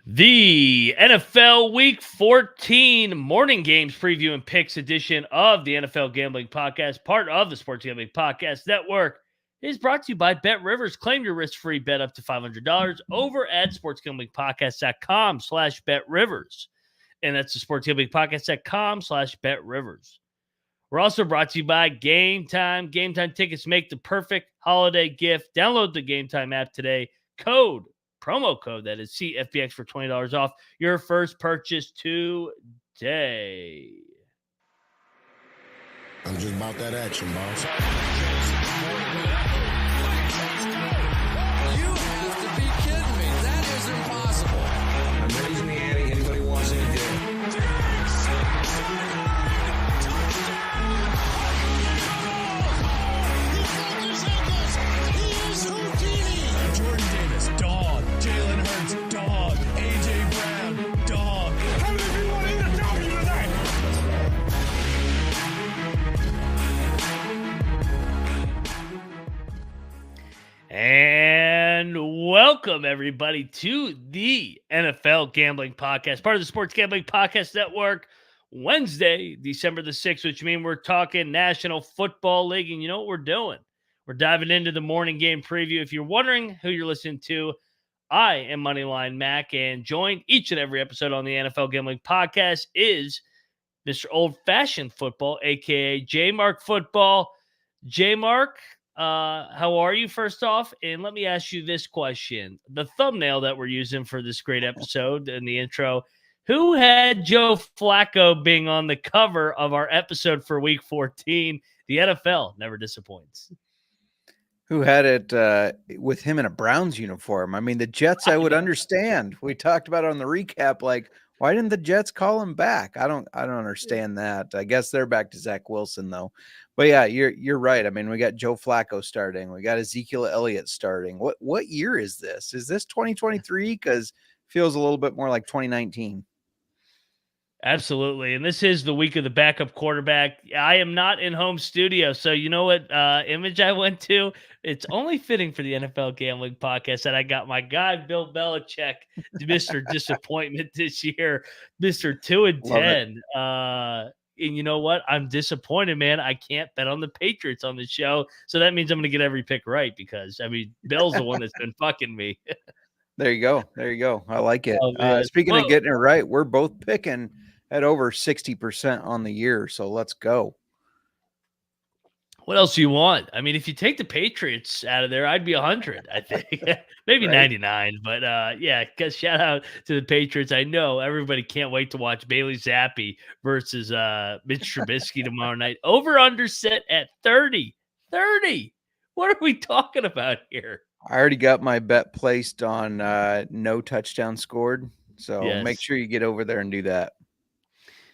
The NFL Week 14 morning games preview and picks edition of the NFL Gambling Podcast, part of the Sports Gambling Podcast Network, is brought to you by Bet Rivers. Claim your risk-free bet up to $500 over at sportsgamblingpodcast.com/BetRivers. And that's the sportsgamblingpodcast.com/BetRivers. We're also brought to you by Game Time. Game Time tickets make the perfect holiday gift. Download the Game Time app today. Promo code, that is CFBX, for $20 off your first purchase today. I'm just about that action, boss. You have to be kidding me. That is impossible. I'm raising the ante. Anybody wants any deal? Jordan Davis, dog. Jalen Hurts, dog. A.J. Brown, dog. How many people want to eat a W tonight? And welcome, everybody, to the NFL Gambling Podcast, part of the Sports Gambling Podcast Network. Wednesday, December the 6th, which means we're talking National Football League. And you know what we're doing? We're diving into the morning game preview. If you're wondering who you're listening to, I am Moneyline Mac, and joined each and every episode on the NFL Gambling Podcast is Mr. Old Fashioned Football, a.k.a. J-Mark Football. J-Mark, how are you, first off? And let me ask you this question. The thumbnail that we're using for this great episode in the intro, who had Joe Flacco being on the cover of our episode for Week 14? The NFL never disappoints. Who had it with him in a Browns uniform? I mean, the Jets, I would understand. We talked about it on the recap. Like, why didn't the Jets call him back? I don't understand that. I guess they're back to Zach Wilson though. But yeah, you're right. I mean, we got Joe Flacco starting. We got Ezekiel Elliott starting. What year is this? Is this 2023? Because feels a little bit more like 2019. Absolutely. And this is the week of the backup quarterback. I am not in home studio. So you know what image I went to? It's only fitting for the NFL Gambling Podcast that I got my guy, Bill Belichick, Mr. Disappointment this year, Mr. 2-10. And you know what? I'm disappointed, man. I can't bet on the Patriots on the show. So that means I'm going to get every pick right because, I mean, Bill's the one that's been fucking me. There you go. I like it. Oh, Speaking of getting it right, we're both picking at over 60% on the year. So let's go. What else do you want? I mean, if you take the Patriots out of there, I'd be 100, I think. Maybe Right. 99. But yeah, shout out to the Patriots. I know everybody can't wait to watch Bailey Zappi versus Mitch Trubisky tomorrow night. Over under set at 30. 30. What are we talking about here? I already got my bet placed on no touchdown scored. So Yes. make sure you get over there and do that.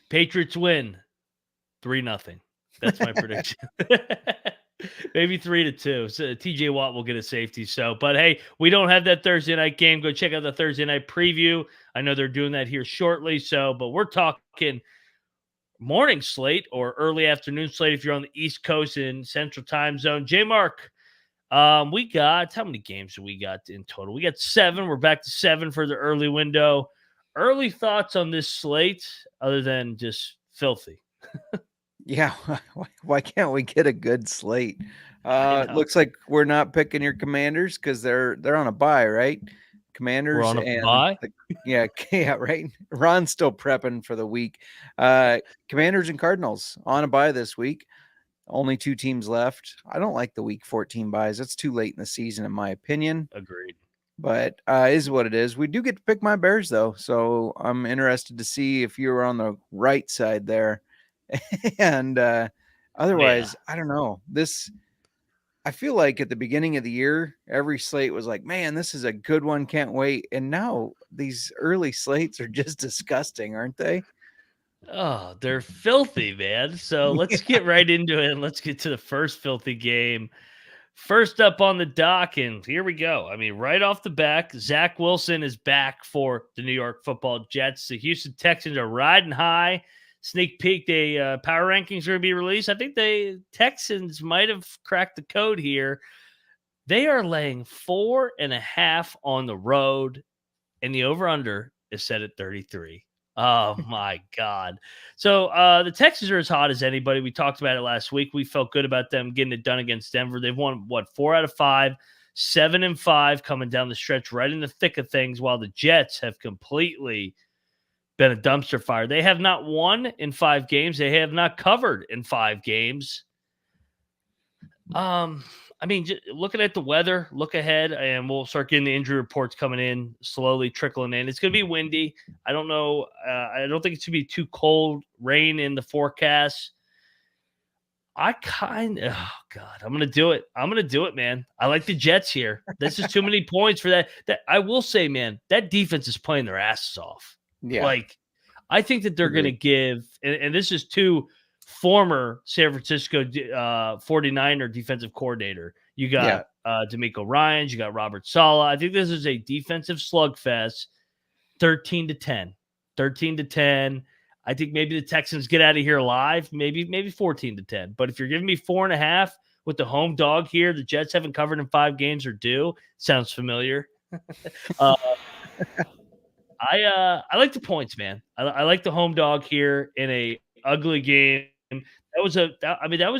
Patriots win 3-0. That's my prediction. Maybe 3-2. So TJ Watt will get a safety. So, but hey, we don't have that Thursday night game. Go check out the Thursday night preview. I know they're doing that here shortly. So, but we're talking morning slate or early afternoon slate if you're on the East Coast in Central Time Zone. J-Mark, we got, how many games do we got in total? We got 7. We're back to 7 for the early window. Early thoughts on this slate other than just filthy? Yeah, why can't we get a good slate? Looks like we're not picking your Commanders because they're on a bye, right? Commanders We're on a and bye? yeah, right. Ron's still prepping for the week. Commanders and Cardinals on a bye this week. Only 2 teams left. I don't like the week 14 buys. It's too late in the season, in my opinion. Agreed. But is what it is. We do get to pick my Bears though, so I'm interested to see if you were on the right side there. And otherwise, I don't know. I feel like at the beginning of the year, every slate was like, man, this is a good one. Can't wait. And now these early slates are just disgusting, aren't they? Oh, they're filthy, man. So let's get right into it. And let's get to the first filthy game. First up on the dock, and here we go. I mean, right off the back, Zach Wilson is back for the New York Football Jets. The Houston Texans are riding high. Sneak peek, power rankings are going to be released. I think the Texans might have cracked the code here. They are laying 4.5 on the road, and the over-under is set at 33. Oh my God. So the Texans are as hot as anybody. We talked about it last week. We felt good about them getting it done against Denver. They've won 4 out of 5, 7-5 coming down the stretch, right in the thick of things, while the Jets have completely been a dumpster fire. They have not won in 5 games. They have not covered in 5 games. I mean, just looking at the weather, look ahead, and we'll start getting the injury reports coming in, slowly trickling in. It's going to be windy. I don't know. I don't think it's going to be too cold. Rain in the forecast. Oh God, I'm going to do it. I'm going to do it, man. I like the Jets here. This is too many points for that. That I will say, man, that defense is playing their asses off. Yeah. Like, I think that they're going to give, and this is two former San Francisco 49er defensive coordinator. You got D'Amico Ryans, you got Robert Saleh. I think this is a defensive slugfest, 13-10. 13-10. I think maybe the Texans get out of here alive, maybe 14-10. But if you're giving me 4.5 with the home dog here, the Jets haven't covered in 5 games or due. Sounds familiar. I like the points, man. I like the home dog here in a ugly game. That was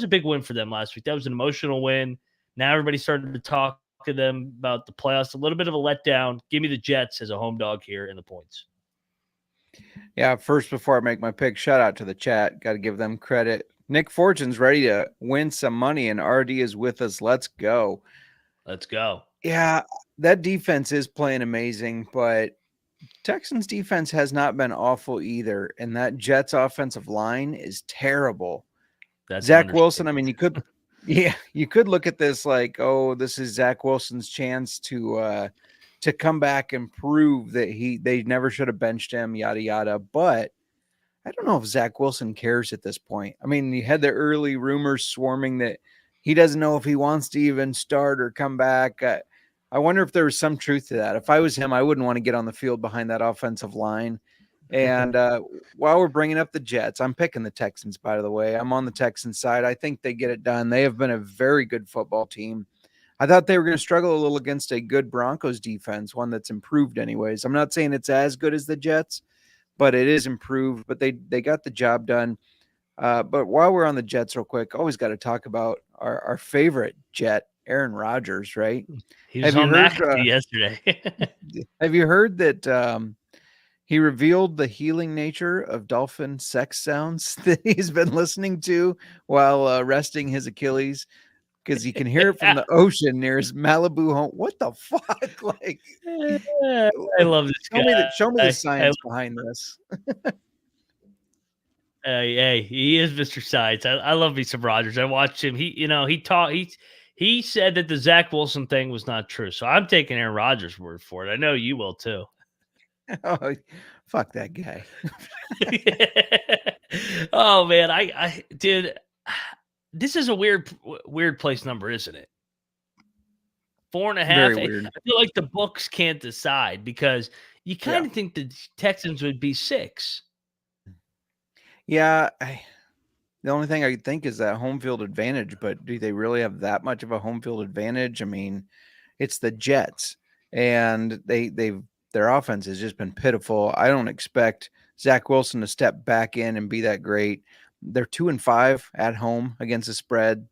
a big win for them last week. That was an emotional win. Now everybody's starting to talk to them about the playoffs. A little bit of a letdown. Give me the Jets as a home dog here in the points. Yeah, first, before I make my pick, shout out to the chat. Got to give them credit. Nick Fortune's ready to win some money, and RD is with us. Let's go. Let's go. Yeah, that defense is playing amazing, but Texans defense has not been awful either, and that Jets offensive line is terrible. That's Zach Wilson. I mean, you could look at this like, oh, this is Zach Wilson's chance to come back and prove that they never should have benched him, yada yada. But I don't know if Zach Wilson cares at this point. I mean, you had the early rumors swarming that he doesn't know if he wants to even start or come back. I wonder if there was some truth to that. If I was him, I wouldn't want to get on the field behind that offensive line. And while we're bringing up the Jets, I'm picking the Texans, by the way. I'm on the Texans side. I think they get it done. They have been a very good football team. I thought they were going to struggle a little against a good Broncos defense, one that's improved anyways. I'm not saying it's as good as the Jets, but it is improved. But they got the job done. But while we're on the Jets real quick, always got to talk about our favorite Jet, Aaron Rodgers, right? He was on McAfee yesterday. Have you heard that he revealed the healing nature of dolphin sex sounds that he's been listening to while resting his Achilles? Because he can hear it from the ocean near his Malibu home. What the fuck? Like, I love this guy. Show me the science behind this. Hey, he is Mr. Science. I love me some Rodgers. I watched him. He said that the Zach Wilson thing was not true. So I'm taking Aaron Rodgers' word for it. I know you will too. Oh, fuck that guy. Oh man, I dude, this is a weird place number, isn't it? 4.5. Very weird. I feel like the books can't decide because you kind of think the Texans would be 6. Yeah, the only thing I could think is that home field advantage, but do they really have that much of a home field advantage? I mean, it's the Jets, and their offense has just been pitiful. I don't expect Zach Wilson to step back in and be that great. They're 2-5 at home against the spread.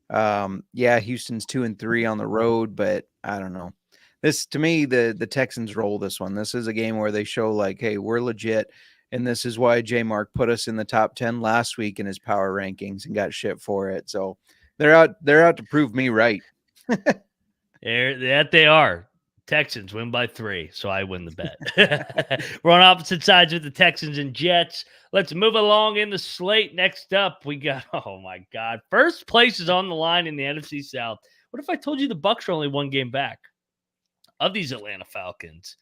Houston's 2-3 on the road, but I don't know. This, to me, the Texans roll this one. This is a game where they show like, hey, we're legit. And this is why J Mark put us in the top 10 last week in his power rankings and got shit for it. So they're out to prove me right. That they are. Texans win by 3, so I win the bet. We're on opposite sides with the Texans and Jets. Let's move along in the slate. Next up, we got, oh my God, first place is on the line in the NFC South. What if I told you the Bucs are only 1 game back of these Atlanta Falcons?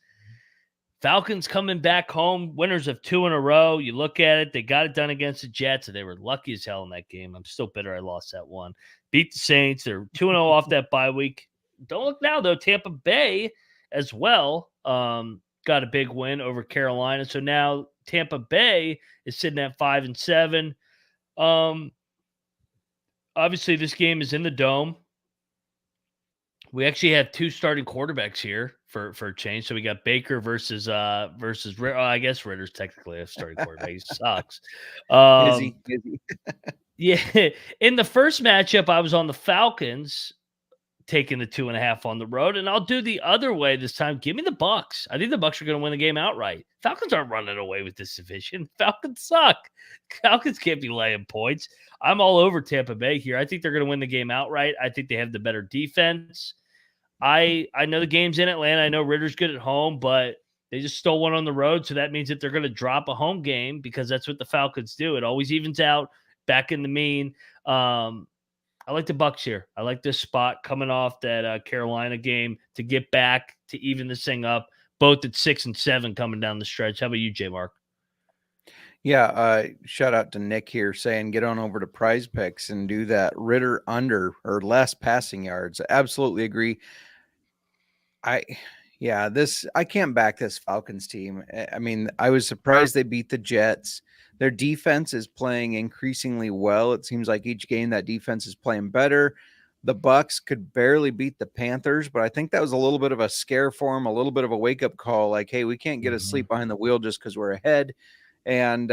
Falcons coming back home, winners of 2 in a row. You look at it, they got it done against the Jets, and they were lucky as hell in that game. I'm still bitter I lost that one. Beat the Saints. They're 2-0 off that bye week. Don't look now, though. Tampa Bay as well got a big win over Carolina. So now Tampa Bay is sitting at 5-7. Obviously, this game is in the Dome. We actually have 2 starting quarterbacks here for a change. So we got Baker versus I guess Ritter's technically a starting quarterback. He sucks. Is he? Is he? Yeah. In the first matchup, I was on the Falcons taking the 2.5 on the road, and I'll do the other way this time. Give me the Bucks. I think the Bucks are going to win the game outright. Falcons aren't running away with this division. Falcons suck. Falcons can't be laying points. I'm all over Tampa Bay here. I think they're going to win the game outright. I think they have the better defense. I know the game's in Atlanta. I know Ritter's good at home, but they just stole one on the road, so that means that they're going to drop a home game because that's what the Falcons do. It always evens out back in the mean. I like the Bucks here. I like this spot coming off that Carolina game to get back to even this thing up, both at 6 and 7 coming down the stretch. How about you, J. Mark? Yeah, shout out to Nick here saying get on over to Prize Picks and do that Ritter under or less passing yards. Absolutely agree. I can't back this Falcons team. I mean, I was surprised they beat the Jets. Their defense is playing increasingly well. It seems like each game that defense is playing better. The Bucks could barely beat the Panthers, but I think that was a little bit of a scare for them, a little bit of a wake-up call, like, hey, we can't get asleep behind the wheel just because we're ahead. And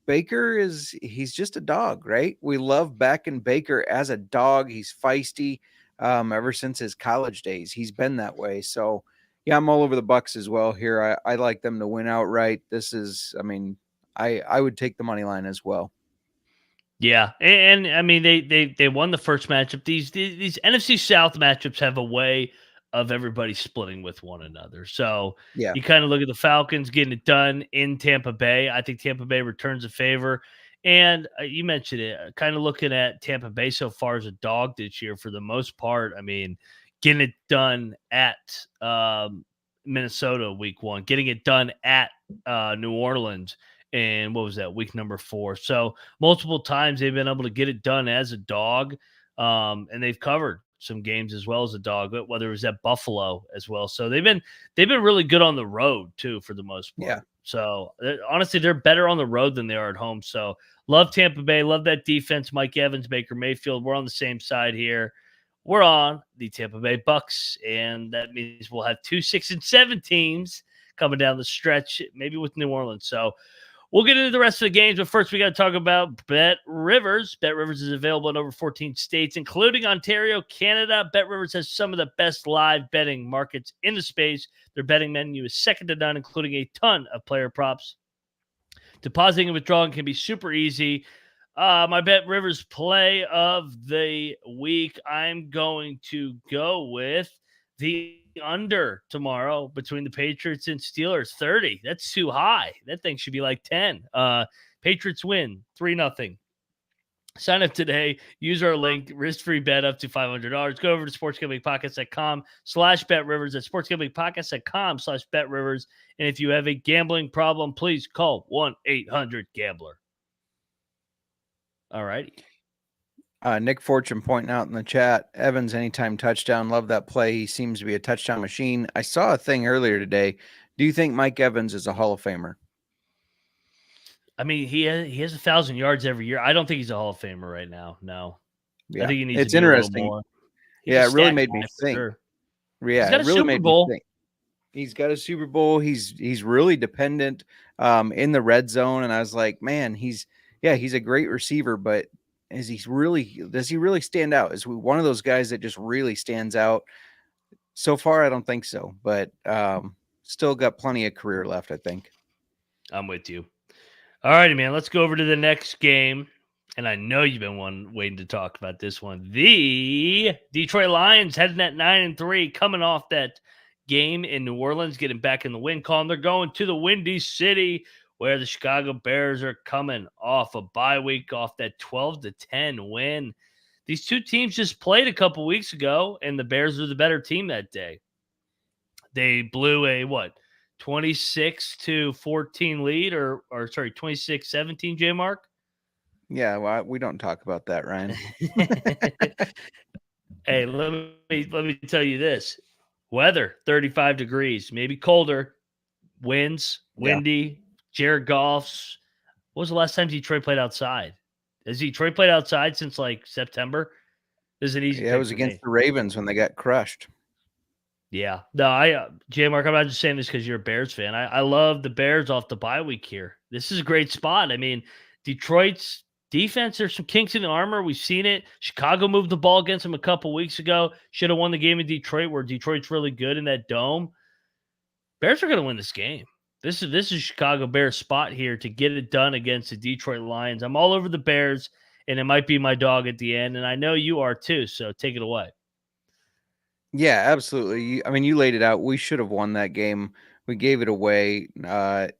Baker he's just a dog, right? We love backing Baker as a dog. He's feisty ever since his college days. He's been that way. So, yeah, I'm all over the Bucks as well here. I like them to win outright. I would take the money line as well. Yeah, and I mean they won the first matchup. These NFC South matchups have a way of everybody splitting with one another. So yeah, you kind of look at the Falcons getting it done in Tampa Bay. I think Tampa Bay returns a favor. And you mentioned it, kind of looking at Tampa Bay so far as a dog this year for the most part. I mean, getting it done at Minnesota week 1, getting it done at New Orleans. And what was that, week number 4? So multiple times they've been able to get it done as a dog, and they've covered some games as well as a dog, whether it was at Buffalo as well. So they've been really good on the road too, for the most part. Yeah. So honestly, they're better on the road than they are at home. So love Tampa Bay, love that defense. Mike Evans, Baker Mayfield. We're on the same side here. We're on the Tampa Bay Bucks, and that means we'll have 2 6 and 7 teams coming down the stretch, maybe with New Orleans. So we'll get into the rest of the games, but first we got to talk about Bet Rivers. Bet Rivers is available in over 14 states, including Ontario, Canada. Bet Rivers has some of the best live betting markets in the space. Their betting menu is second to none, including a ton of player props. Depositing and withdrawing can be super easy. My Bet Rivers play of the week, I'm going to go with the under tomorrow between the Patriots and Steelers. 30. That's too high. That thing should be like 10. Patriots win 3-0. Sign up today. Use our link. Risk-free bet up to $500. Go over to sportsgamblingpodcast.com/betrivers. That's sportsgamblingpodcast.com/betrivers. And if you have a gambling problem, please call 1-800-GAMBLER. All righty. Nick Fortune pointing out in the chat, Evans anytime touchdown. Love that play. He seems to be a touchdown machine. I saw a thing earlier today. Do you think Mike Evans is a Hall of Famer? I mean, he has 1,000 yards every year. I don't think he's a Hall of Famer right now. No. Yeah. I think he needs it's to be interesting. A little more. Yeah, it really made me think. Sure. Yeah, he's got it a really Super made Bowl. me think. He's got a Super Bowl. He's really dependent in the red zone. And I was like, man, he's a great receiver, but does he really stand out? Is one of those guys that just really stands out? So far, I don't think so, but still got plenty of career left, I think. I'm with you. All righty, man. Let's go over to the next game. And I know you've been waiting to talk about this one. The Detroit Lions heading at 9-3, coming off that game in New Orleans, getting back in the win column. They're going to the Windy City, where the Chicago Bears are coming off a bye week, off that 12-10 win. These two teams just played a couple weeks ago, and the Bears were the better team that day. They blew a 26-14 lead, or sorry, 26-17, J Mark? Yeah, well, we don't talk about that, Ryan. Hey, let me tell you this. Weather, 35 degrees, maybe colder. Winds, windy. Yeah. Jared Goff's. What was the last time Detroit played outside? Has Detroit played outside since like September? This is an easy. Yeah, it was against the Ravens when they got crushed. Yeah. No, J Mark, I'm not just saying this because you're a Bears fan. I love the Bears off the bye week here. This is a great spot. I mean, Detroit's defense, there's some kinks in the armor. We've seen it. Chicago moved the ball against them a couple weeks ago. Should have won the game in Detroit, where Detroit's really good in that dome. Bears are going to win this game. This is Chicago Bears spot here to get it done against the Detroit Lions. I'm all over the Bears, and it might be my dog at the end, and I know you are too. So take it away. Yeah, absolutely. I mean, you laid it out. We should have won that game. We gave it away.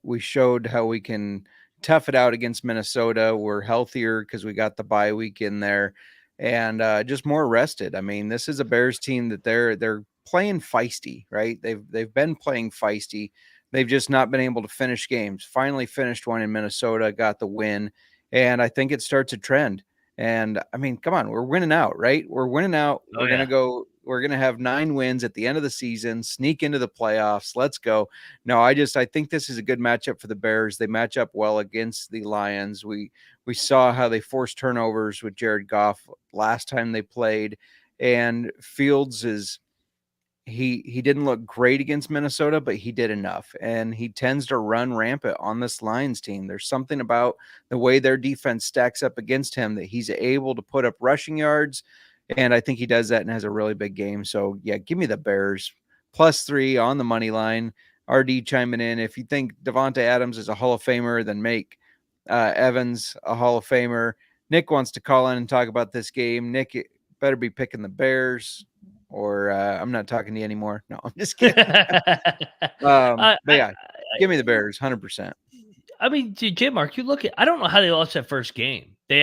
We showed how we can tough it out against Minnesota. We're healthier because we got the bye week in there, and just more rested. I mean, this is a Bears team that they're playing feisty, right? They've been playing feisty. They've just not been able to finish games. Finally finished one in Minnesota, got the win, and I think it starts a trend. And I mean, come on, we're winning out, right? We're winning out. Oh, We're yeah. gonna go. We're gonna have 9 wins at the end of the season. Sneak into the playoffs. Let's go. No, I think this is a good matchup for the Bears. They match up well against the Lions. We saw how they forced turnovers with Jared Goff last time they played, and Fields is. He didn't look great against Minnesota, but he did enough, and he tends to run rampant on this Lions team. There's something about the way their defense stacks up against him that he's able to put up rushing yards, and I think he does that and has a really big game. So, yeah, give me the Bears +3 on the money line. RD chiming in. If you think Devonta Adams is a Hall of Famer, then make Evans a Hall of Famer. Nick wants to call in and talk about this game. Nick better be picking the Bears, or I'm not talking to you anymore. No, I'm just kidding. But yeah, give me the Bears, 100%. I mean, J Mark, you look at, I don't know how they lost that first game. They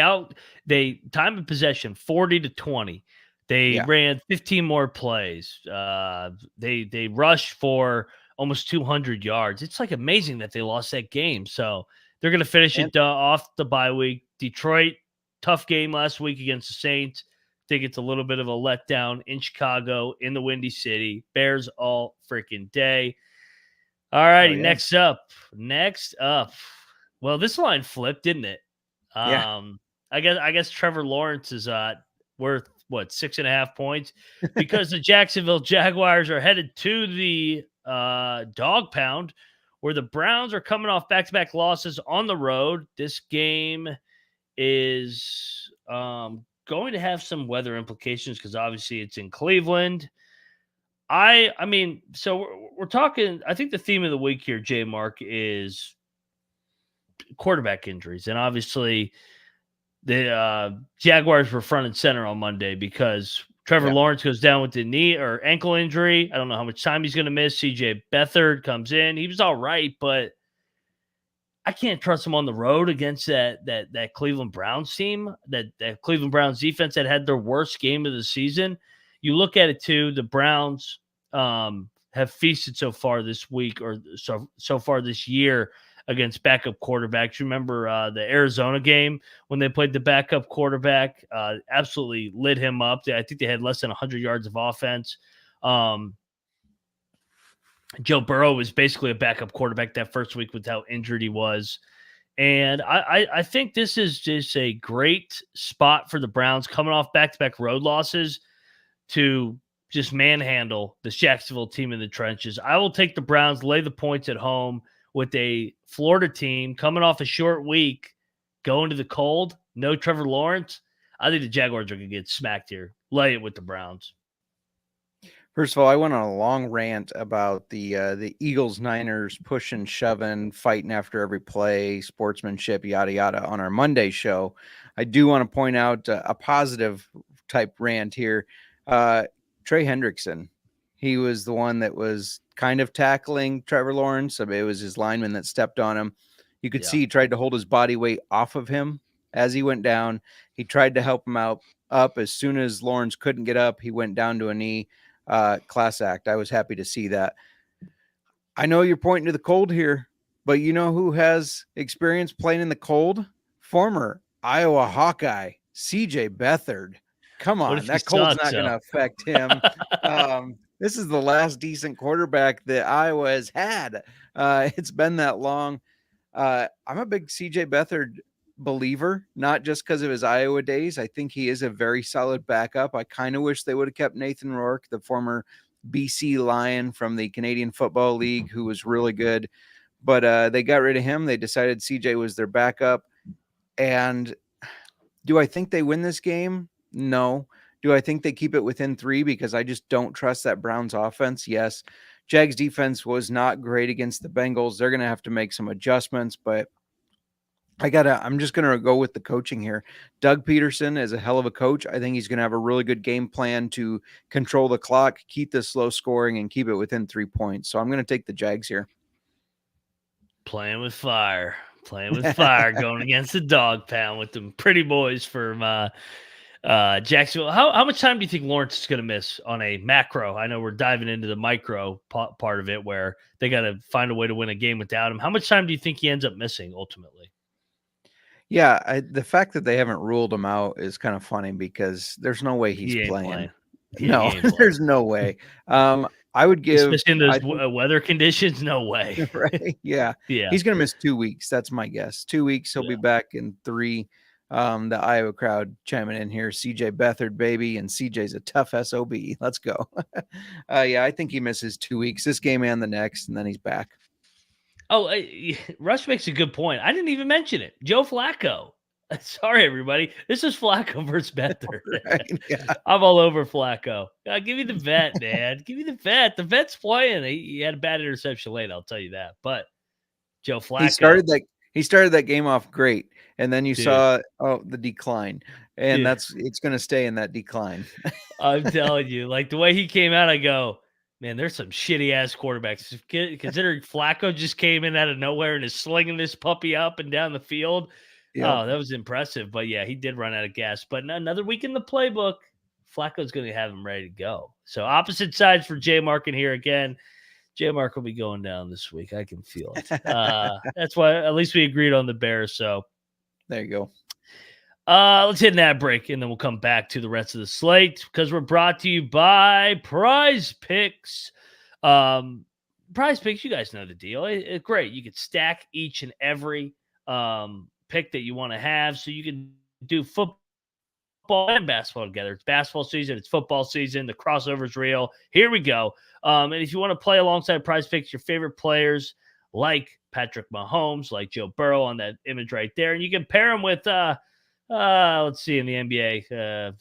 time of possession 40-20. They ran 15 more plays. They rushed for almost 200 yards. It's like amazing that they lost that game. So they're going to finish it off the bye week. Detroit, tough game last week against the Saints. I think it's a little bit of a letdown in Chicago, in the Windy City. Bears all freaking day. All righty, next up. Well, this line flipped, didn't it? I guess Trevor Lawrence is worth what, 6.5 points, because the Jacksonville Jaguars are headed to the dog pound, where the Browns are coming off back-to-back losses on the road. This game is going to have some weather implications because obviously it's in Cleveland. I mean, so we're talking, I think the theme of the week here, J Mark, is quarterback injuries. And obviously the Jaguars were front and center on Monday because Trevor Lawrence goes down with the knee or ankle injury. I don't know how much time he's going to miss. CJ Beathard comes in. He was all right, but I can't trust him on the road against that Cleveland Browns team, that Cleveland Browns defense that had their worst game of the season. You look at it too, the Browns have feasted so far this week, or so far this year, against backup quarterbacks. Remember the Arizona game when they played the backup quarterback, absolutely lit him up. I think they had less than 100 yards of offense. Joe Burrow was basically a backup quarterback that first week with how injured he was. And I think this is just a great spot for the Browns coming off back-to-back road losses to just manhandle the Jacksonville team in the trenches. I will take the Browns, lay the points at home with a Florida team coming off a short week, going to the cold, no Trevor Lawrence. I think the Jaguars are going to get smacked here. Lay it with the Browns. First of all, I went on a long rant about the Eagles-Niners pushing, shoving, fighting after every play, sportsmanship, yada, yada, on our Monday show. I do want to point out a positive type rant here. Trey Hendrickson, he was the one that was kind of tackling Trevor Lawrence. I mean, it was his lineman that stepped on him. You could see he tried to hold his body weight off of him as he went down. He tried to help him up. As soon as Lawrence couldn't get up, he went down to a knee. Class act. I was happy to see that. I know you're pointing to the cold here, but you know who has experience playing in the cold? Former Iowa Hawkeye, CJ Beathard. Come on, that cold's not going to affect him. This is the last decent quarterback that Iowa has had. It's been that long. I'm a big CJ Beathard believer, not just because of his Iowa days. I think he is a very solid backup. I kind of wish they would have kept Nathan Rourke, the former BC Lion from the Canadian Football League who was really good. But they got rid of him. They decided CJ was their backup. And do I think they win this game? No. Do I think they keep it within 3 because I just don't trust that Browns offense? Yes. Jags defense was not great against the Bengals. They're going to have to make some adjustments, but I'm just going to go with the coaching here. Doug Peterson is a hell of a coach. I think he's going to have a really good game plan to control the clock, keep this low scoring, and keep it within 3 points. So I'm going to take the Jags here. Playing with fire, going against the dog pound with them pretty boys from Jacksonville. How much time do you think Lawrence is going to miss on a macro? I know we're diving into the micro part of it where they got to find a way to win a game without him. How much time do you think he ends up missing ultimately? Yeah, the fact that they haven't ruled him out is kind of funny because there's no way he's playing. No, there's no way. I would give, especially in those weather conditions, no way. Right? Yeah. He's going to miss 2 weeks. That's my guess. 2 weeks. He'll be back in 3. The Iowa crowd chiming in here. CJ Beathard, baby, and CJ's a tough SOB. Let's go. Yeah, I think he misses 2 weeks, this game and the next, and then he's back. Oh, Rush makes a good point. I didn't even mention it. Joe Flacco. Sorry, everybody. This is Flacco versus Beathard. Right, yeah. I'm all over Flacco. Give me the vet, man. Give me the vet. The vet's playing. He had a bad interception late, I'll tell you that. But Joe Flacco. He started that game off great, and then you saw the decline, and it's going to stay in that decline. I'm telling you, like the way he came out, I go, man, there's some shitty ass quarterbacks. Considering Flacco just came in out of nowhere and is slinging this puppy up and down the field. Yeah. Oh, that was impressive. But yeah, he did run out of gas. But another week in the playbook, Flacco's going to have him ready to go. So opposite sides for J Mark in here again. J Mark will be going down this week. I can feel it. That's why at least we agreed on the Bears. So there you go. Let's hit that break, and then we'll come back to the rest of the slate because we're brought to you by Prize Picks. Prize Picks, you guys know the deal. It's great. You can stack each and every pick that you want to have, so you can do football and basketball together. It's basketball season. It's football season. The crossover's real. Here we go. And if you want to play alongside Prize Picks, your favorite players like Patrick Mahomes, like Joe Burrow on that image right there, and you can pair them with let's see, in the NBA,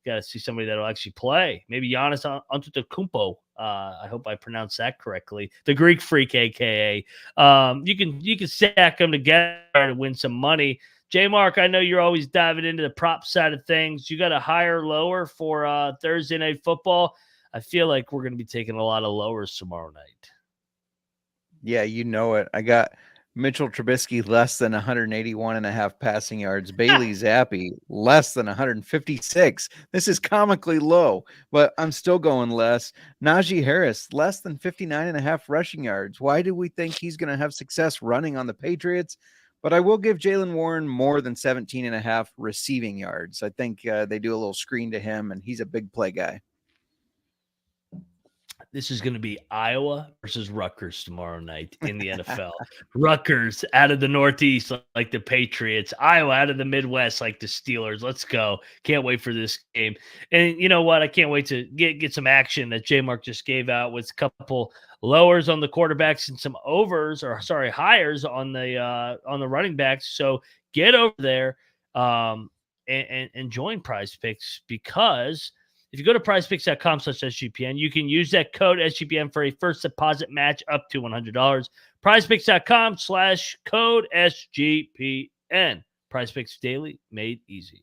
got to see somebody that'll actually play. Maybe Giannis Antetokounmpo. I hope I pronounced that correctly. The Greek Freak, aka. You can stack them together to win some money. J Mark, I know you're always diving into the prop side of things. You got a higher lower for Thursday Night Football. I feel like we're going to be taking a lot of lowers tomorrow night. Yeah, you know it. I got Mitchell Trubisky less than 181.5 passing yards. Bailey Zappi less than 156. This is comically low, but I'm still going less. Najee Harris less than 59.5 rushing yards. Why do we think he's going to have success running on the Patriots? But I will give Jaylen Warren more than 17.5 receiving yards. I think they do a little screen to him, and he's a big play guy. This is going to be Iowa versus Rutgers tomorrow night in the NFL. Rutgers out of the Northeast like the Patriots. Iowa out of the Midwest like the Steelers. Let's go. Can't wait for this game. And you know what? I can't wait to get some action that J Mark just gave out with a couple lowers on the quarterbacks and some hires on the running backs. So get over there and join Prize Picks, because if you go to prizepicks.com/SGPN, you can use that code SGPN for a first deposit match up to $100. Prizepicks.com/code SGPN. Prize Picks Daily, made easy.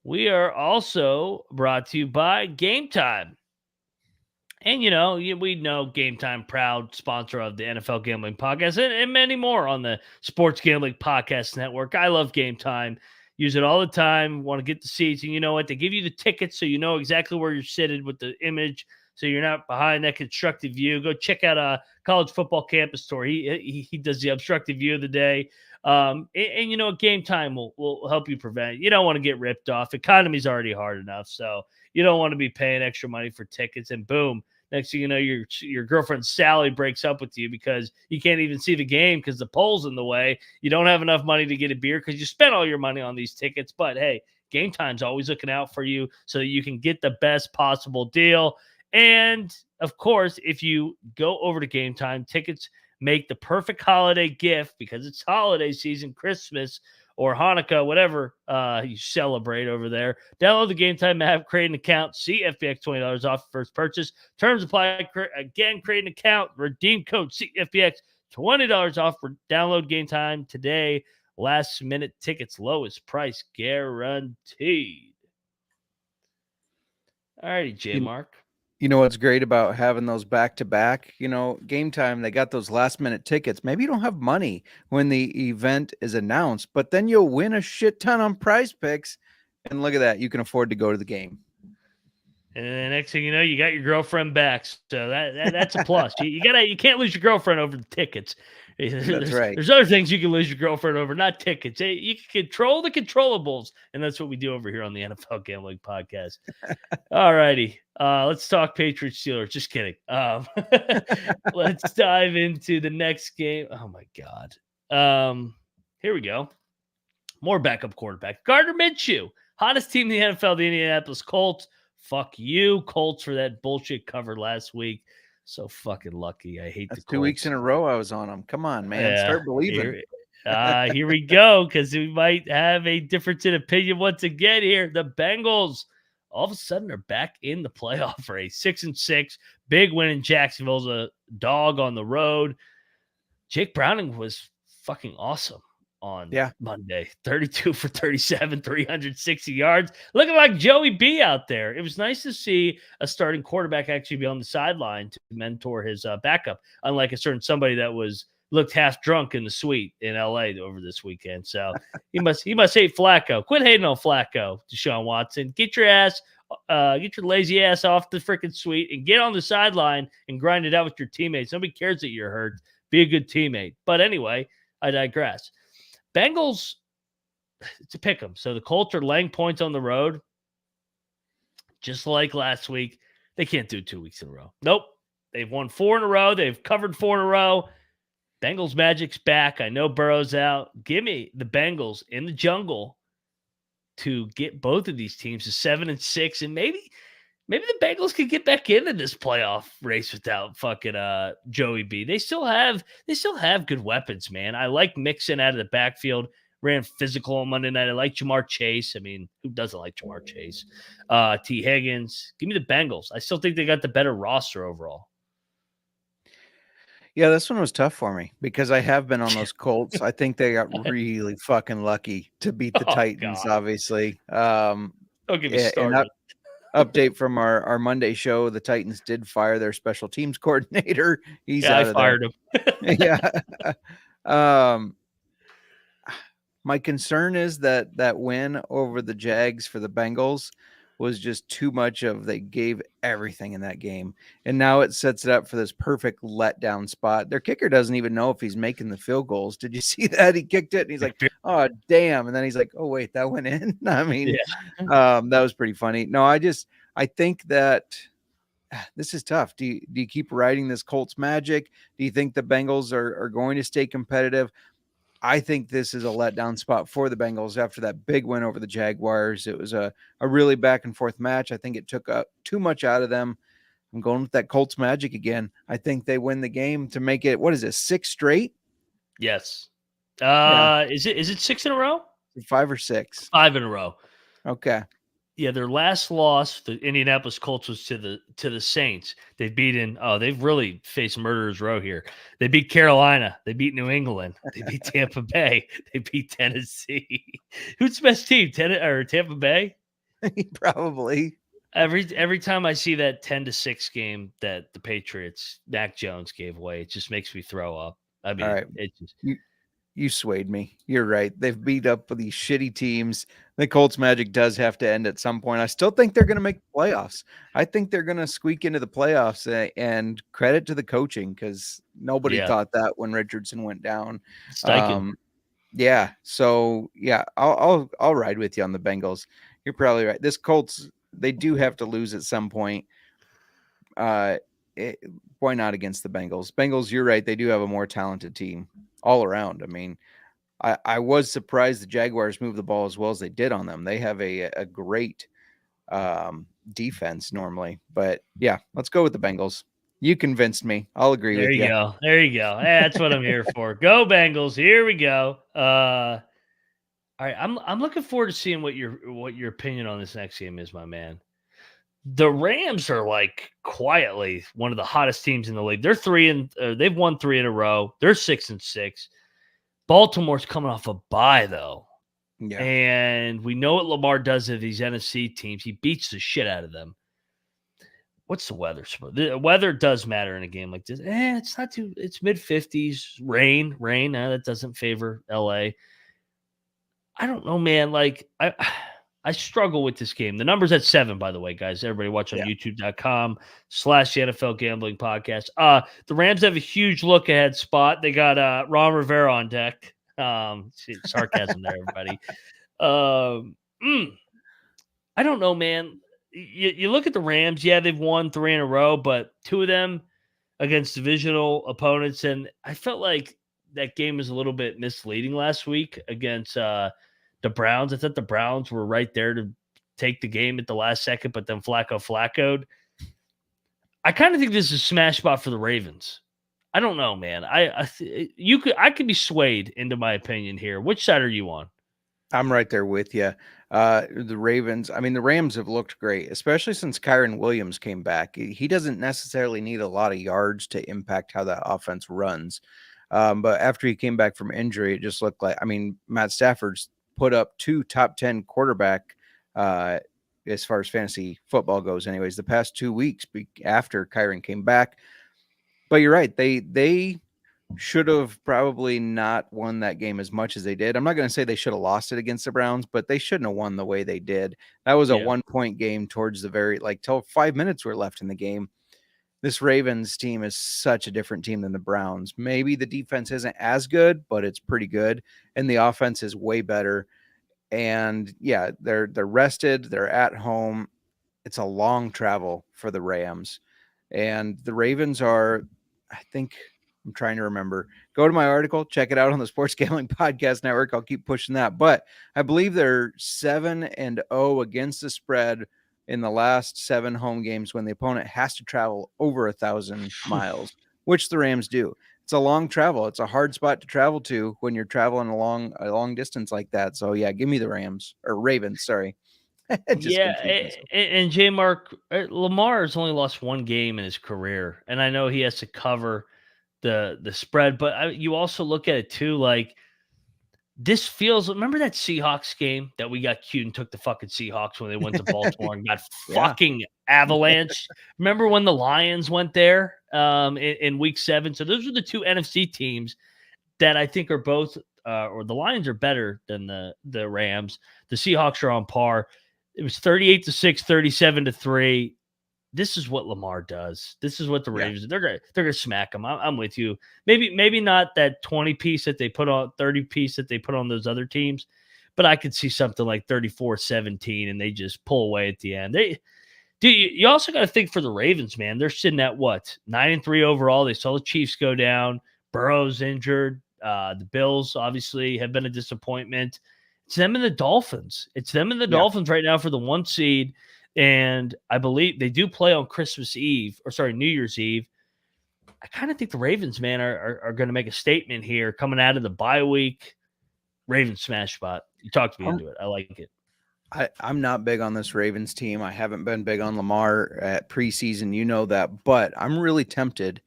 We are also brought to you by Game Time. And, we know Game Time, proud sponsor of the NFL Gambling Podcast and many more on the Sports Gambling Podcast Network. I love Game Time. Use it all the time. Want to get the seats. And you know what? They give you the tickets so you know exactly where you're seated with the image, so you're not behind that constructive view. Go check out a College Football Campus Tour. He does the obstructive view of the day. And Game Time will help you prevent it. You don't want to get ripped off. Economy's already hard enough, so you don't want to be paying extra money for tickets. And boom, next thing you know, your girlfriend Sally breaks up with you because you can't even see the game because the pole's in the way. You don't have enough money to get a beer because you spent all your money on these tickets. But hey, Game Time's always looking out for you so that you can get the best possible deal. And of course, if you go over to Game Time, tickets make the perfect holiday gift because it's holiday season, Christmas or Hanukkah, whatever you celebrate over there. Download the Game Time app, create an account, see FBX $20 off first purchase. Terms apply. Again, create an account, redeem code CFBX $20 off for download Game Time today. Last minute tickets, lowest price guaranteed. All righty, J Mark. You know what's great about having those back to back? Game Time, they got those last minute tickets. Maybe you don't have money when the event is announced, but then you'll win a shit ton on Prize Picks. And look at that. You can afford to go to the game. And the next thing you know, you got your girlfriend back. So that's a plus. You can't lose your girlfriend over the tickets. That's right. There's other things you can lose your girlfriend over, not tickets. You can control the controllables, and that's what we do over here on the NFL Gambling Podcast. All righty. Let's talk Patriots Steelers. Just kidding. Let's dive into the next game. Oh my God. Here we go. More backup quarterback. Gardner Minshew, hottest team in the NFL, the Indianapolis Colts. Fuck you, Colts, for that bullshit cover last week. So fucking lucky. I hate the Colts. 2 weeks in a row I was on them. Come on, man. Yeah, Start believing. Here we go, because we might have a difference in opinion once again here. The Bengals all of a sudden are back in the playoff race. 6-6. Big win in Jacksonville's a dog on the road. Jake Browning was fucking awesome on Monday. 32 for 37, 360 yards. Looking like Joey B out there. It was nice to see a starting quarterback actually be on the sideline to mentor his backup, unlike a certain somebody that looked half drunk in the suite in LA over this weekend. So he must hate Flacco. Quit hating on Flacco, Deshaun Watson. Get your lazy ass off the freaking suite and get on the sideline and grind it out with your teammates. Nobody cares that you're hurt. Be a good teammate. But anyway, I digress. Bengals, it's a pick 'em. So the Colts are laying points on the road. Just like last week, they can't do 2 weeks in a row. Nope. They've won 4 in a row. They've covered 4 in a row. Bengals magic's back. I know Burrow's out. Give me the Bengals in the jungle to get both of these teams to 7-6, and maybe the Bengals can get back into this playoff race without fucking Joey B. They still have good weapons, man. I like Mixon out of the backfield. Ran physical on Monday night. I like Jamar Chase. I mean, who doesn't like Jamar Chase? T. Higgins. Give me the Bengals. I still think they got the better roster overall. Yeah, this one was tough for me because I have been on those Colts. I think they got really fucking lucky to beat the Titans, God. Obviously. Don't get me started. Update from our Monday show: the Titans did fire their special teams coordinator. He's out I of fired there. him. Yeah. My concern is that win over the Jags for the Bengals was just too much of they gave everything in that game. And now it sets it up for this perfect letdown spot. Their kicker doesn't even know if he's making the field goals. Did you see that? He kicked it and he's like, oh, damn. And then he's like, oh, wait, that went in. I mean, that was pretty funny. No, I think that this is tough. Do you keep riding this Colts magic? Do you think the Bengals are going to stay competitive? I think this is a letdown spot for the Bengals after that big win over the Jaguars. It was a really back and forth match. I think it took too much out of them. I'm going with that Colts magic again. I think they win the game to make it, what is it, 6 straight? Yes. Is it 6 in a row? 5 or 6? 5 in a row. Okay. Yeah, their last loss, the Indianapolis Colts, was to the Saints. They've really faced murderer's row here. They beat Carolina. They beat New England. They beat Tampa Bay. They beat Tennessee. Who's the best team? Tampa Bay? Probably. Every time I see that 10-6 game that the Patriots, Mac Jones gave away, it just makes me throw up. I mean, all right. it just You swayed me. You're right. They've beat up with these shitty teams. The Colts magic does have to end at some point. I still think they're going to make the playoffs. I think they're going to squeak into the playoffs, and credit to the coaching because nobody thought that when Richardson went down. Yeah. So yeah, I'll ride with you on the Bengals. You're probably right. This Colts, they do have to lose at some point. Why not against the Bengals? Bengals, you're right. They do have a more talented team all around. I mean, I was surprised the Jaguars moved the ball as well as they did on them. They have a great defense normally. But yeah, let's go with the Bengals. You convinced me. I'll agree There with you you. go. There you go. That's what I'm here for. Go Bengals. Here we go. All right, I'm looking forward to seeing what your opinion on this next game is, my man. The Rams are like quietly one of the hottest teams in the league. They've won 3 in a row. They're 6-6. Baltimore's coming off a bye though. Yeah. And we know what Lamar does to these NFC teams. He beats the shit out of them. What's the weather? The weather does matter in a game like this. It's not too. It's mid-50s, rain. That doesn't favor LA. I don't know, man. Like I struggle with this game. The number's at 7, by the way, guys. Everybody watch on youtube.com/the NFL Gambling Podcast. The Rams have a huge look ahead spot. They got Ron Rivera on deck. Sarcasm there, everybody. I don't know, man. You look at the Rams. Yeah, they've won 3 in a row, but 2 of them against divisional opponents. And I felt like that game was a little bit misleading last week against the Browns. I thought the Browns were right there to take the game at the last second, but then Flacco'd. I kind of think this is a smash spot for the Ravens. I don't know, man. I could be swayed into my opinion here. Which side are you on? I'm right there with you. The Ravens, I mean, the Rams have looked great, especially since Kyron Williams came back. He doesn't necessarily need a lot of yards to impact how that offense runs. But after he came back from injury, it just looked like, I mean, Matt Stafford's put up 2 top 10 quarterback as far as fantasy football goes anyways, the past 2 weeks after Kyron came back. But you're right. They should have probably not won that game as much as they did. I'm not going to say they should have lost it against the Browns, but they shouldn't have won the way they did. That was a 1-point game towards the very, till 5 minutes were left in the game. This Ravens team is such a different team than the Browns. Maybe the defense isn't as good, but it's pretty good. And the offense is way better. And yeah, they're rested. They're at home. It's a long travel for the Rams. And the Ravens are, I think, I'm trying to remember. Go to my article, check it out on the Sports Gambling Podcast Network. I'll keep pushing that. But I believe they're 7-0 against the spread in the last 7 home games when the opponent has to travel over 1,000 miles, which the Rams do. It's a long travel. It's a hard spot to travel to when you're traveling a long distance like that. So yeah, give me the Ravens. Sorry. And J. Mark Lamar has only lost 1 game in his career, and I know he has to cover the spread, but you also look at it too, like this feels. Remember that Seahawks game that we got cute and took the fucking Seahawks when they went to Baltimore and got fucking avalanche? Remember when the Lions went there in week 7? So those are the 2 NFC teams that I think are both, or the Lions are better than the Rams. The Seahawks are on par. It was 38-6, 37-3. This is what Lamar does. This is what the Ravens. They're gonna smack them. I'm with you. Maybe not that 20 piece that they put on, 30 piece that they put on those other teams, but I could see something like 34-17, and they just pull away at the end. You also got to think for the Ravens, man. They're sitting at what, 9-3 overall. They saw the Chiefs go down. Burrow's injured. The Bills obviously have been a disappointment. It's them and the Dolphins. It's them and the Dolphins right now for the 1 seed. And I believe they do play on New Year's Eve. I kind of think the Ravens, man, are going to make a statement here coming out of the bye week. Ravens smash spot. You talked me into it. I like it. I'm not big on this Ravens team. I haven't been big on Lamar at preseason. You know that. But I'm really tempted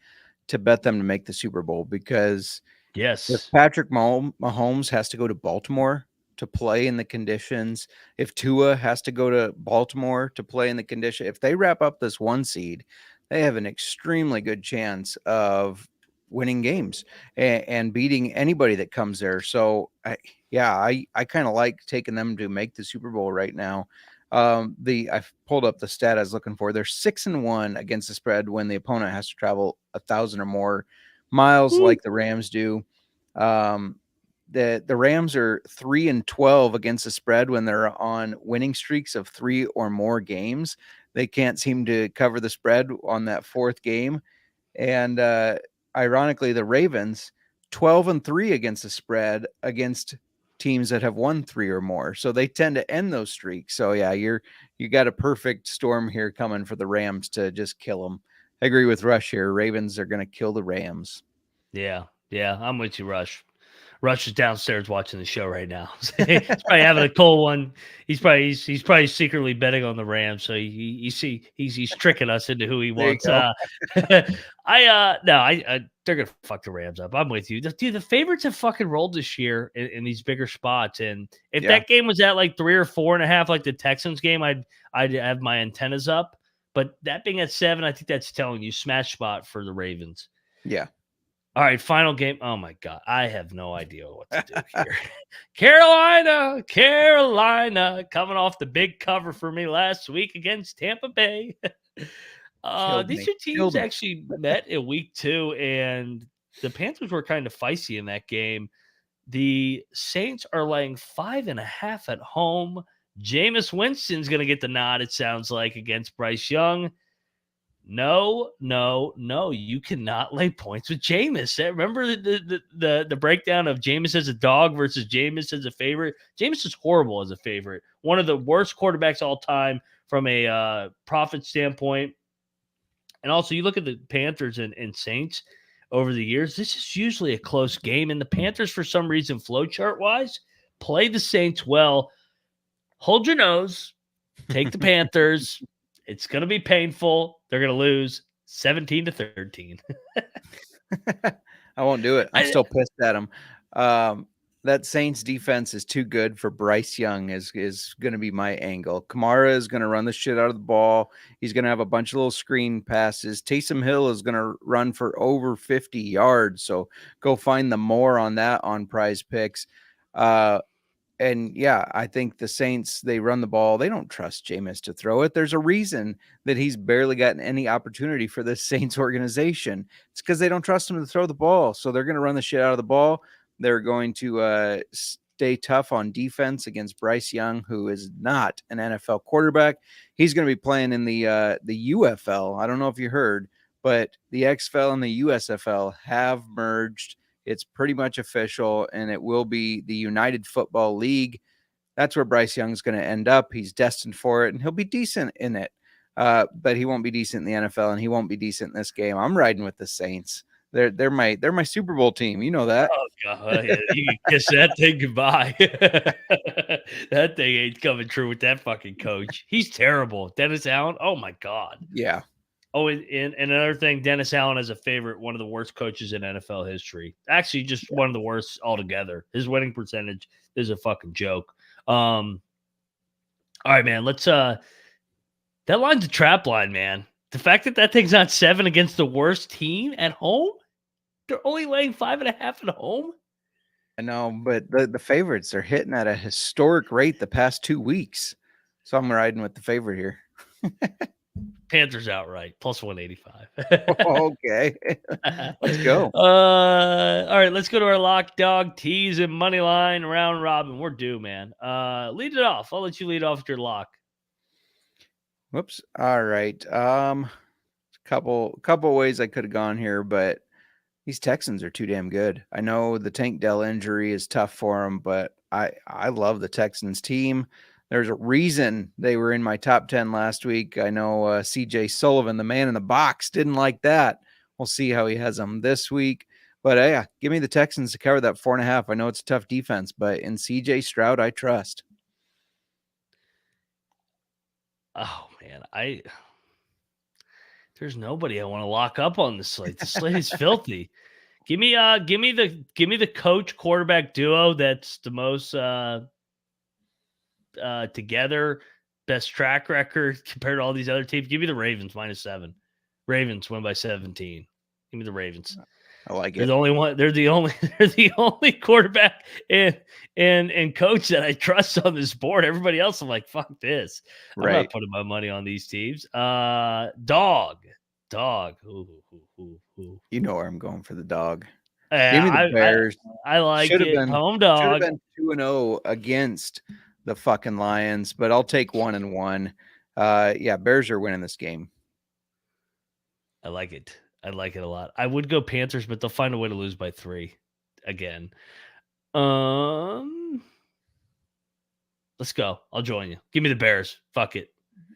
to bet them to make the Super Bowl because if Patrick Mahomes has to go to Baltimore to play in the conditions, if Tua has to go to Baltimore to play in the condition, if they wrap up this 1 seed, they have an extremely good chance of winning games and beating anybody that comes there. So I kind of like taking them to make the Super Bowl right now. I've pulled up the stat I was looking for. They're 6-1 against the spread when the opponent has to travel 1,000 or more miles like the Rams do. The Rams are 3-12 against the spread when they're on winning streaks of 3 or more games. They can't seem to cover the spread on that 4th game. And ironically, the Ravens 12-3 against the spread against teams that have won 3 or more. So they tend to end those streaks. So yeah, you got a perfect storm here coming for the Rams to just kill them. I agree with Rush here. Ravens are going to kill the Rams. Yeah, I'm with you, Rush. Rush is downstairs watching the show right now. He's probably having a cold one. He's probably secretly betting on the Rams. So you see, he's tricking us into who he wants. No, they're gonna fuck the Rams up. I'm with you, dude. The favorites have fucking rolled this year in these bigger spots. And if that game was at like 3 or 4.5, like the Texans game, I'd have my antennas up. But that being at 7, I think that's telling you smash spot for the Ravens. Yeah. All right, final game. Oh my God, I have no idea what to do here. Carolina coming off the big cover for me last week against Tampa Bay. These two teams actually met in week 2, and the Panthers were kind of feisty in that game. The Saints are laying 5.5 at home. Jameis Winston's going to get the nod, it sounds like, against Bryce Young. No, you cannot lay points with Jameis. Remember the breakdown of Jameis as a dog versus Jameis as a favorite? Jameis is horrible as a favorite. One of the worst quarterbacks all time from a profit standpoint. And also, you look at the Panthers and Saints over the years, this is usually a close game. And the Panthers, for some reason, flowchart-wise, play the Saints well. Hold your nose. Take the Panthers. It's going to be painful. They're going to lose 17-13. I won't do it. I'm still pissed at them. That Saints defense is too good for Bryce Young is going to be my angle. Kamara is going to run the shit out of the ball. He's going to have a bunch of little screen passes. Taysom Hill is going to run for over 50 yards. So go find the more on that on Prize Picks. And yeah, I think the Saints, they run the ball. They don't trust Jameis to throw it. There's a reason that he's barely gotten any opportunity for this Saints organization. It's because they don't trust him to throw the ball. So they're going to run the shit out of the ball. They're going to stay tough on defense against Bryce Young, who is not an NFL quarterback. He's going to be playing in the UFL. I don't know if you heard, but the XFL and the USFL have merged. It's pretty much official, and it will be the United Football League. That's where Bryce Young's going to end up. He's destined for it, and he'll be decent in it. But he won't be decent in the NFL, and he won't be decent in this game. I'm riding with the Saints. They're my Super Bowl team. You know that. Oh God, yeah, you can kiss that thing goodbye. That thing ain't coming true with that fucking coach. He's terrible. Dennis Allen. Oh my God. Yeah. Oh, and another thing, Dennis Allen is a favorite, one of the worst coaches in NFL history. Actually, just one of the worst altogether. His winning percentage is a fucking joke. All right, man. Let's that line's a trap line, man. The fact that thing's not 7 against the worst team at home, they're only laying 5.5 at home. I know, but the favorites are hitting at a historic rate the past 2 weeks. So I'm riding with the favorite here. Panthers outright, plus 185. Okay. Let's go. All right, let's go to our lock, dog, tease, and money line round robin. We're due, man. Lead it off. I'll let you lead off with your lock. Whoops. All right. Couple ways I could have gone here, but these Texans are too damn good. I know the Tank Dell injury is tough for them, but I love the Texans team. There's a reason they were in my top 10 last week. I know CJ Sullivan, the man in the box, didn't like that. We'll see how he has them this week. But yeah, give me the Texans to cover that 4.5. I know it's a tough defense, but in CJ Stroud, I trust. Oh man, there's nobody I want to lock up on the slate. The slate is filthy. Give me the coach quarterback duo that's the most together, best track record compared to all these other teams. Give me the Ravens -7. Ravens win by 17. Give me the Ravens. I like it. They're the only one. They're the only quarterback and coach that I trust on this board. Everybody else, I'm like, fuck this. Right. I'm not putting my money on these teams. Dog. Ooh. You know where I'm going for the dog. Yeah, give me the Bears. I like it. Home dog. Should have been 2-0 against the fucking Lions, but I'll take 1-1. Yeah, Bears are winning this game. I like it. I like it a lot. I would go Panthers, but they'll find a way to lose by 3 again. Let's go. I'll join you. Give me the Bears. Fuck it.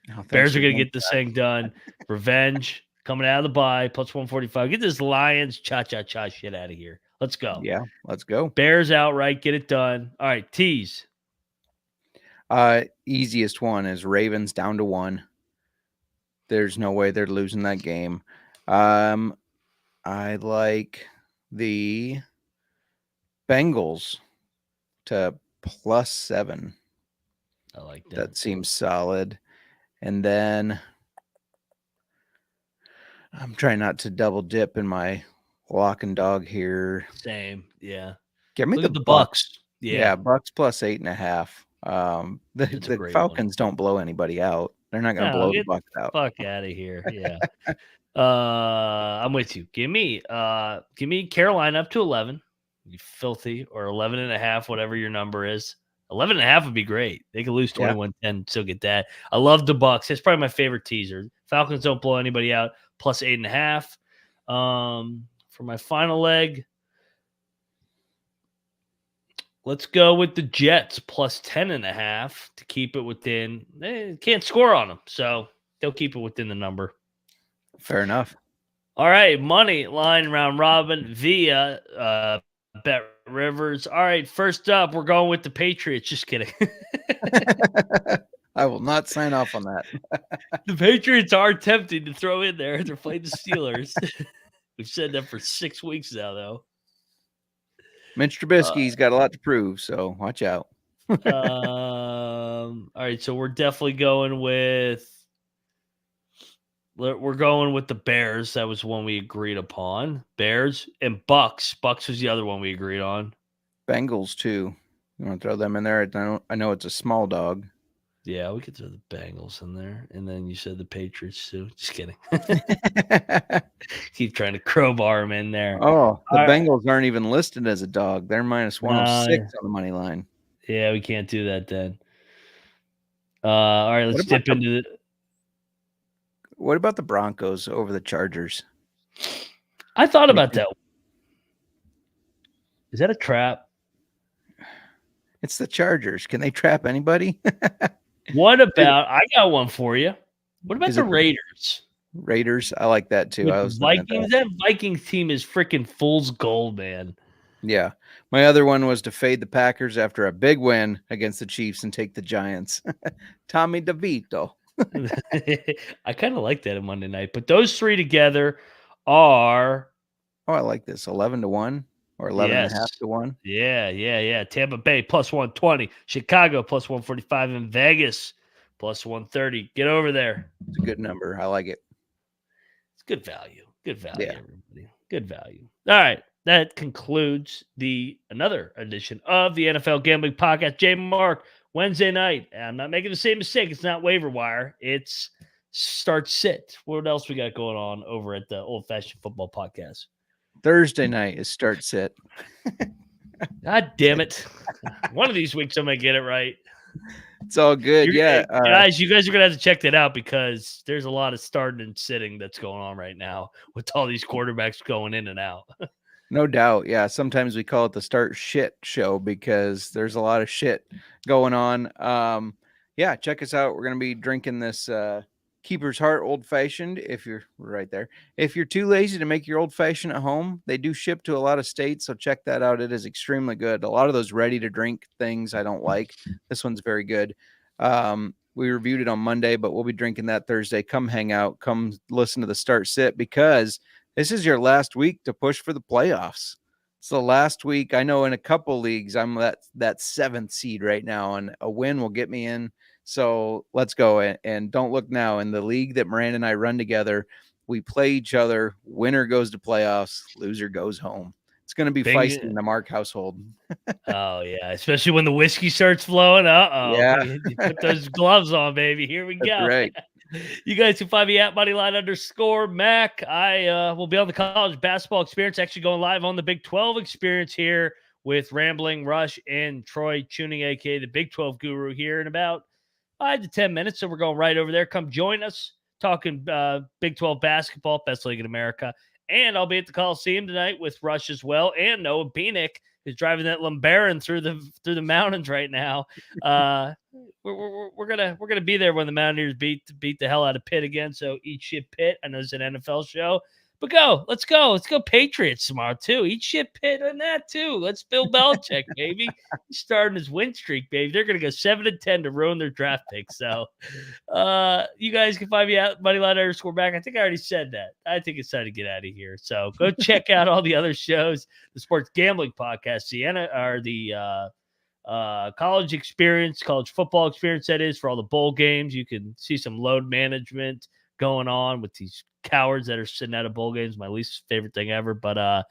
Oh, thanks Bears for are going to doing get this thing done. Revenge coming out of the bye, plus 145. Get this Lions cha-cha-cha shit out of here. Let's go. that. Yeah, let's go. Bears outright. Get it done. All right, tease. Easiest one is Ravens down to 1. There's no way they're losing that game. I like the Bengals to +7. I like that. That seems solid. And then I'm trying not to double dip in my lock and dog here. Same. Yeah. Give me Look the at the Bucks. Bucks. Yeah, Bucks +8.5. That's a The great Falcons don't blow anybody out. They're not going to No, blow the get Bucks out. Fuck out of here. Yeah. I'm with you. Give me Carolina up to 11. You filthy, or 11.5, whatever your number is. 11.5 would be great. They could lose 21-10, still get that. I love the Bucks. It's probably my favorite teaser. Falcons don't blow anybody out, +8.5. For my final leg, let's go with the Jets +10.5 to keep it within. They can't score on them, so they'll keep it within the number. Fair enough. All right, money line round robin via Bet Rivers. All right, first up, we're going with the Patriots. Just kidding. I will not sign off on that. The Patriots are tempting to throw in there. They're playing the Steelers. We've said that for 6 weeks now, though. Mitch Trubisky's got a lot to prove, so watch out. All right, so we're definitely going with the Bears. That was one we agreed upon. Bears and Bucks. Bucks was the other one we agreed on. Bengals too. You want to throw them in there? I know it's a small dog. Yeah, we could throw the Bengals in there. And then you said the Patriots too. Just kidding. Keep trying to crowbar them in there. Oh, the All right. Bengals aren't even listed as a dog. They're -106 on the money line. Yeah, we can't do that then. All right, let's dip into the. What about the Broncos over the Chargers? I thought about that. Is that a trap? It's the Chargers. Can they trap anybody? What about? I got one for you. What about Is the it- Raiders? Raiders. I like that too. With I the was looking at that. Vikings. That Vikings team is freaking fool's gold, man. Yeah. My other one was to fade the Packers after a big win against the Chiefs and take the Giants. Tommy DeVito. I kind of like that on Monday night. But those three together are Oh, I like this. 11 to 1 or 11.5 Yes. to 1. Yeah. Tampa Bay +120, Chicago +145, and Vegas +130. Get over there. It's a good number. I like it. It's good value. Good value, Yeah. everybody. Good value. All right. That concludes another edition of the NFL Gambling Podcast. J Mark, Wednesday night. I'm not making the same mistake. It's not waiver wire. It's start sit. What else we got going on over at the Old Fashioned Football Podcast? Thursday night is start sit. God damn it. One of these weeks I'm going to get it right. It's all good. Yeah. Guys, you guys are going to have to check that out because there's a lot of starting and sitting that's going on right now with all these quarterbacks going in and out. No doubt. Yeah. Sometimes we call it the start shit show because there's a lot of shit going on. Yeah. Check us out. We're going to be drinking this Keeper's Heart Old Fashioned. If you're right there, if you're too lazy to make your old fashioned at home, they do ship to a lot of states. So check that out. It is extremely good. A lot of those ready to drink things I don't like. This one's very good. We reviewed it on Monday, but we'll be drinking that Thursday. Come hang out. Come listen to the start sit because this is your last week to push for the playoffs. It's the last week. I know in a couple leagues, I'm that 7th seed right now, and a win will get me in. So let's go. And don't look now. In the league that Miranda and I run together, we play each other. Winner goes to playoffs. Loser goes home. It's going to be feisty in the Mark household. Oh, yeah. Especially when the whiskey starts flowing. Uh-oh. Yeah. You put those gloves on, baby. Here we go. That's right. You guys can find me at Moneyline_Mac. I will be on the college basketball experience, actually going live on the Big 12 experience here with Rambling Rush and Troy Tuning, aka the Big 12 Guru, here in about 5 to 10 minutes. So we're going right over there. Come join us talking Big 12 basketball, best league in America, And I'll be at the Coliseum tonight with Rush as well, and Noah Beanick is driving that LeBaron through the mountains right now. We're gonna be there when the Mountaineers beat the hell out of Pitt again. So eat shit Pitt. I know it's an NFL show, but let's go Patriots tomorrow too. Eat shit Pitt on that too. Let's Bill Belichick, baby. He's starting his win streak, baby. They're gonna go 7-10 to ruin their draft pick. So you guys can find me at Moneyline_back. I think I already said that. I think it's time to get out of here. So go check out all the other shows, the Sports Gambling Podcast, Sienna, or the college experience, college football experience, that is, for all the bowl games. You can see some load management going on with these cowards that are sitting out of bowl games. My least favorite thing ever. But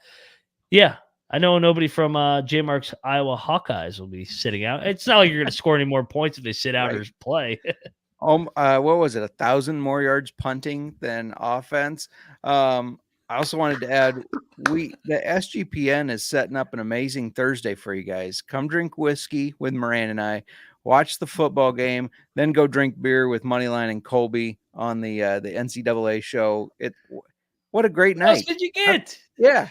yeah, I know nobody from J Mark's Iowa Hawkeyes will be sitting out. It's not like you're going to score any more points if they sit out or play. What was it? 1,000 more yards punting than offense. I also wanted to add, the SGPN is setting up an amazing Thursday for you guys. Come drink whiskey with Moran and I, watch the football game, then go drink beer with Moneyline and Colby on the NCAA show. What a great night! What else did you get?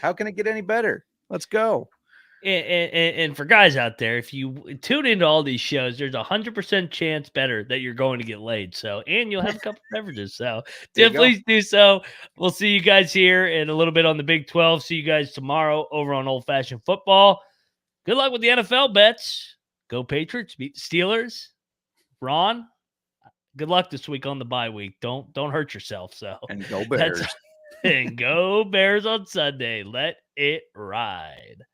How can it get any better? Let's go. And for guys out there, if you tune into all these shows, there's 100% chance better that you're going to get laid. So, and you'll have a couple beverages. So, please do so. We'll see you guys here in a little bit on the Big 12. See you guys tomorrow over on Old Fashioned Football. Good luck with the NFL bets. Go Patriots, beat the Steelers. Ron, good luck this week on the bye week. Don't hurt yourself. So, and go Bears. And go Bears on Sunday. Let it ride.